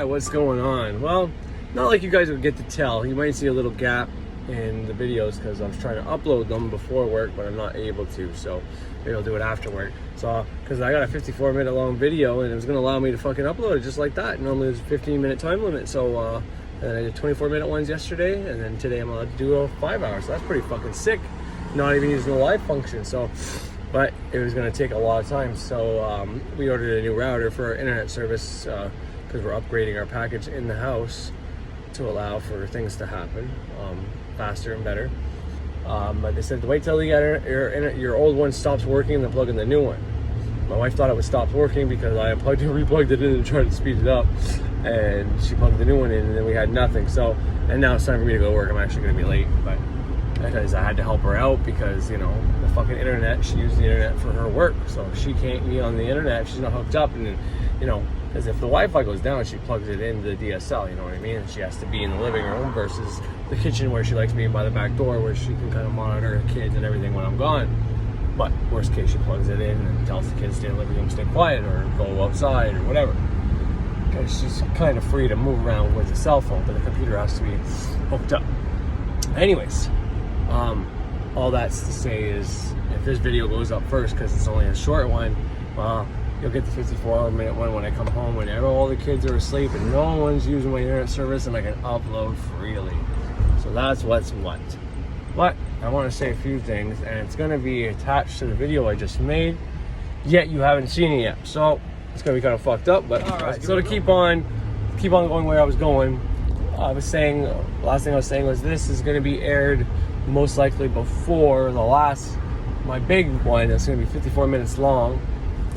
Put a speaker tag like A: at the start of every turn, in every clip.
A: what's going on? Well, not like you guys would get to tell. You might see a little gap in the videos because I was trying to upload them before work, but I'm not able to, so maybe I'll do it after work. So, because I got a 54-minute long video and it was going to allow me to fucking upload it just like that. Normally there's a 15-minute time limit, so and I did 24-minute ones yesterday, and then today I'm allowed to do a 5 hour, so that's pretty fucking sick. Not even using the live function, so, but it was going to take a lot of time, so we ordered a new router for our internet service because we're upgrading our package in the house to allow for things to happen faster and better. But they said to wait till your old one stops working and then plug in the new one. My wife thought it would stop working because I unplugged and replugged it in to try to speed it up, and she plugged the new one in, and then we had nothing. So, and now it's time for me to go to work. I'm actually going to be late, but because I had to help her out because, you know, the fucking internet, she used the internet for her work, so she can't be on the internet if she's not hooked up. And then, you know, because if the Wi-Fi goes down, she plugs it into the DSL, you know what I mean? And she has to be in the living room versus the kitchen where she likes being by the back door, where she can kind of monitor her kids and everything when I'm gone. But worst case, she plugs it in and tells the kids to stay in the living room, stay quiet, or go outside or whatever. Because she's kind of free to move around with the cell phone, but the computer has to be hooked up. Anyways, all that's to say is, if this video goes up first, because it's only a short one, well, you'll get the 54-minute one when I come home, when all the kids are asleep and no one's using my internet service, and I can upload freely. So that's what's what. But I want to say a few things, and it's going to be attached to the video I just made, yet you haven't seen it yet. So it's going to be kind of fucked up, but right, so to keep on going where I was going, I was saying, last thing I was saying was this is going to be aired most likely before my big one. That's going to be 54 minutes long,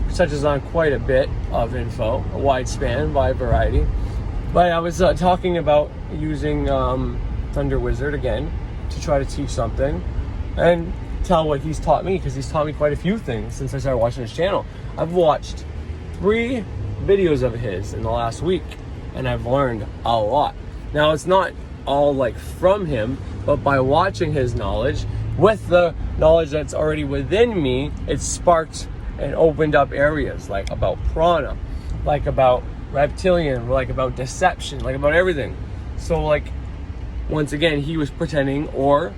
A: which touches on quite a bit of info, a wide span, wide variety. But I was talking about using Thunder Wizard again to try to teach something and tell what he's taught me, because he's taught me quite a few things since I started watching his channel. I've watched 3 videos of his in the last week, and I've learned a lot. Now, it's not all like from him, but by watching his knowledge, with the knowledge that's already within me, it sparked and opened up areas like about prana, like about reptilian, like about deception, like about everything. So like, once again, he was pretending or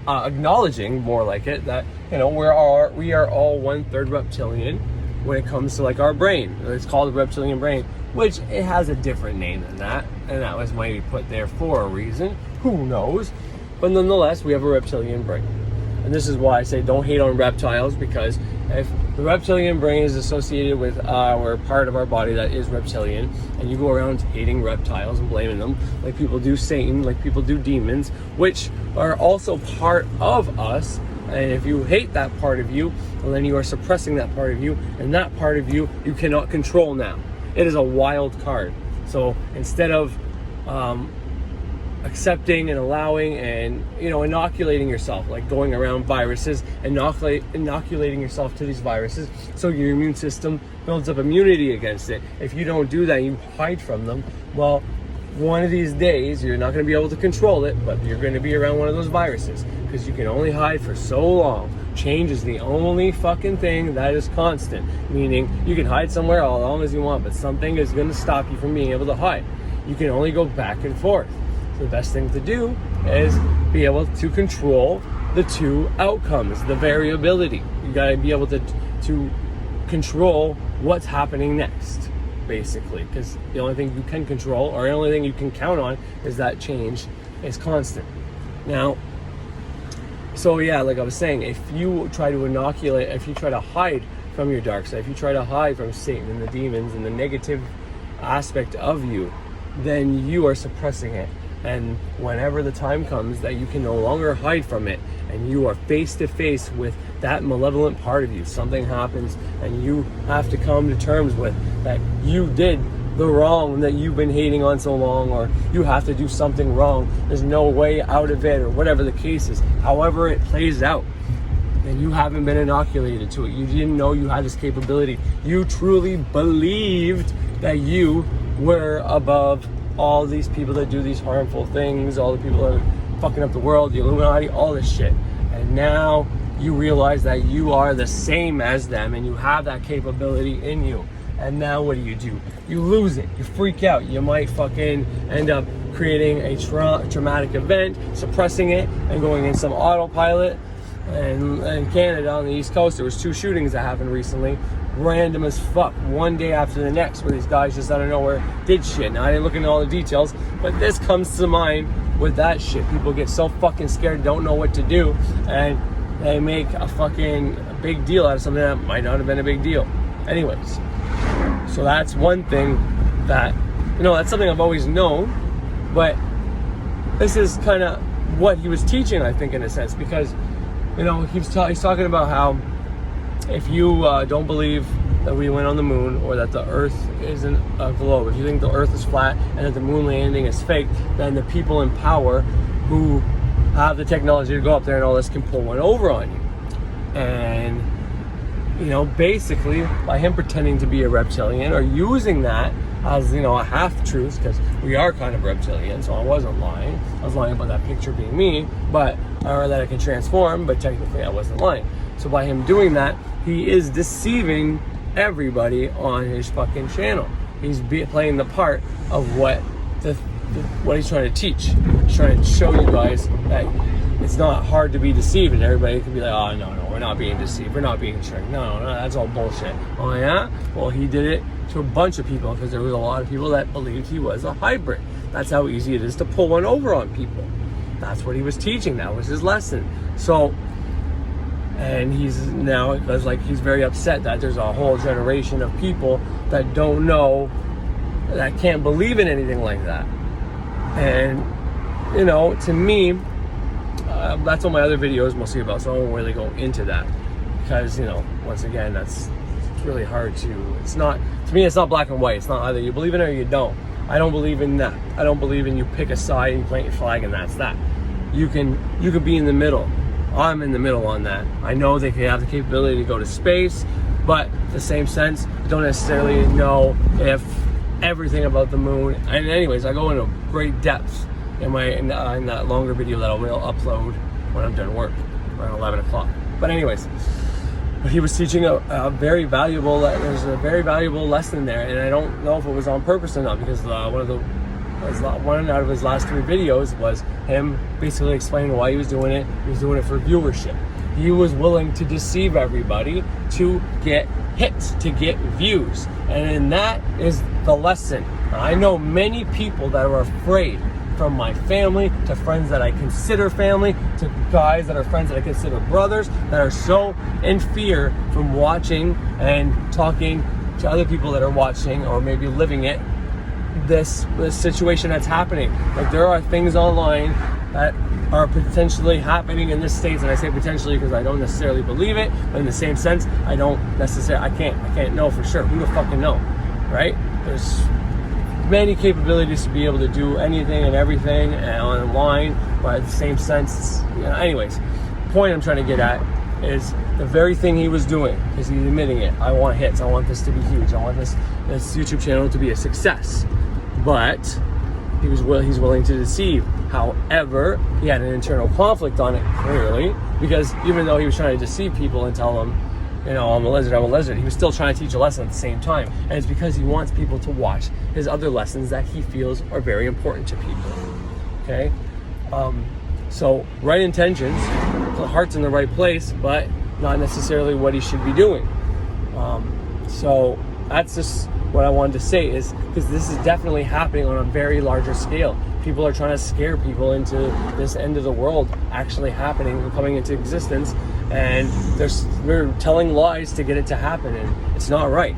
A: acknowledging, more like it, that, you know, we are all 1/3 reptilian when it comes to like our brain. It's called the reptilian brain, which it has a different name than that, and that was maybe put there for a reason. Who knows? But nonetheless, we have a reptilian brain. And this is why I say don't hate on reptiles, because if the reptilian brain is associated with our part of our body that is reptilian, and you go around hating reptiles and blaming them, like people do Satan, like people do demons, which are also part of us, and if you hate that part of you, well, then you are suppressing that part of you, and that part of you cannot control now. It is a wild card. So instead of accepting and allowing and, you know, inoculating yourself, like going around viruses, inoculating yourself to these viruses so your immune system builds up immunity against it. If you don't do that, you hide from them, well, one of these days you're not going to be able to control it, but you're going to be around one of those viruses, because you can only hide for so long. Change is the only fucking thing that is constant, meaning you can hide somewhere all long as you want, but something is going to stop you from being able to hide. You can only go back and forth. The best thing to do is be able to control the 2 outcomes, the variability. You got to be able to control what's happening next, basically, because the only thing you can control, or the only thing you can count on, is that change is constant. Now, so yeah, like I was saying, if you try to inoculate, if you try to hide from your dark side, if you try to hide from Satan and the demons and the negative aspect of you, then you are suppressing it. And whenever the time comes that you can no longer hide from it, and you are face to face with that malevolent part of you, something happens and you have to come to terms with that you did the wrong that you've been hating on so long, or you have to do something wrong, there's no way out of it, or whatever the case is, however it plays out, then you haven't been inoculated to it. You didn't know you had this capability. You truly believed that you were above all these people that do these harmful things, all the people that are fucking up the world, the Illuminati, all this shit. And now you realize that you are the same as them, and you have that capability in you. And now what do? You lose it. You freak out. You might fucking end up creating a traumatic event, suppressing it, and going in some autopilot. And in Canada, on the East Coast, there was 2 shootings that happened recently. Random as fuck, one day after the next, where these guys just out of nowhere did shit. Now, I didn't look into all the details, but this comes to mind with that shit. People get so fucking scared, don't know what to do, and they make a fucking big deal out of something that might not have been a big deal. Anyways, so that's one thing that, that's something I've always known, but this is kind of what he was teaching, I think, in a sense, because, he's talking about how if you don't believe that we went on the moon or that the Earth isn't a globe, if you think the Earth is flat and that the moon landing is fake, then the people in power who have the technology to go up there and all this can pull one over on you. And, basically, by him pretending to be a reptilian or using that as, a half-truth, because we are kind of reptilian, so I wasn't lying. I was lying about that picture being me, or that I can transform, but technically I wasn't lying. So by him doing that, he is deceiving everybody on his fucking channel. He's playing the part of what he's trying to teach. He's trying to show you guys that it's not hard to be deceived, and everybody can be like, oh, no, we're not being deceived, we're not being tricked. No, that's all bullshit. Oh, yeah? Well, he did it to a bunch of people because there was a lot of people that believed he was a hybrid. That's how easy it is to pull one over on people. That's what he was teaching. That was his lesson. So, and he's now, he's very upset that there's a whole generation of people that don't know, that can't believe in anything like that. And, to me, that's what my other video is mostly about, so I won't really go into that. Because, once again, it's really hard to me, it's not black and white. It's not either you believe in it or you don't. I don't believe in that. I don't believe in you pick a side and you plant your flag and that's that. You can be in the middle. I'm in the middle on that. I know they have the capability to go to space, but in the same sense, I don't necessarily know if everything about the moon. And anyways, I go into great depth in that longer video that I will upload when I'm done work around 11 o'clock. But anyways, he was teaching a very valuable. There's a very valuable lesson there, and I don't know if it was on purpose or not, because one out of his last 3 videos was him basically explaining why he was doing it. He was doing it for viewership. He was willing to deceive everybody to get hits, to get views, and that is the lesson. I know many people that are afraid, from my family to friends that I consider family to guys that are friends that I consider brothers, that are so in fear from watching and talking to other people that are watching or maybe living it, this situation that's happening. Like, there are things online that are potentially happening in the States, and I say potentially because I don't necessarily believe it, but in the same sense, I can't know for sure. Who the fucking know, right? There's many capabilities to be able to do anything and everything online, but at the same sense, anyways, the point I'm trying to get at is the very thing he was doing, because he's admitting it. I want hits. I want this to be huge. I want this YouTube channel to be a success. But he's willing to deceive. However, he had an internal conflict on it, clearly, because even though he was trying to deceive people and tell them, I'm a lizard, he was still trying to teach a lesson at the same time. And it's because he wants people to watch his other lessons that he feels are very important to people. Okay? So, right intentions, the heart's in the right place, but not necessarily what he should be doing. So, that's just what I wanted to say, is because this is definitely happening on a very larger scale. People are trying to scare people into this end of the world actually happening and coming into existence, and they're telling lies to get it to happen, and it's not right.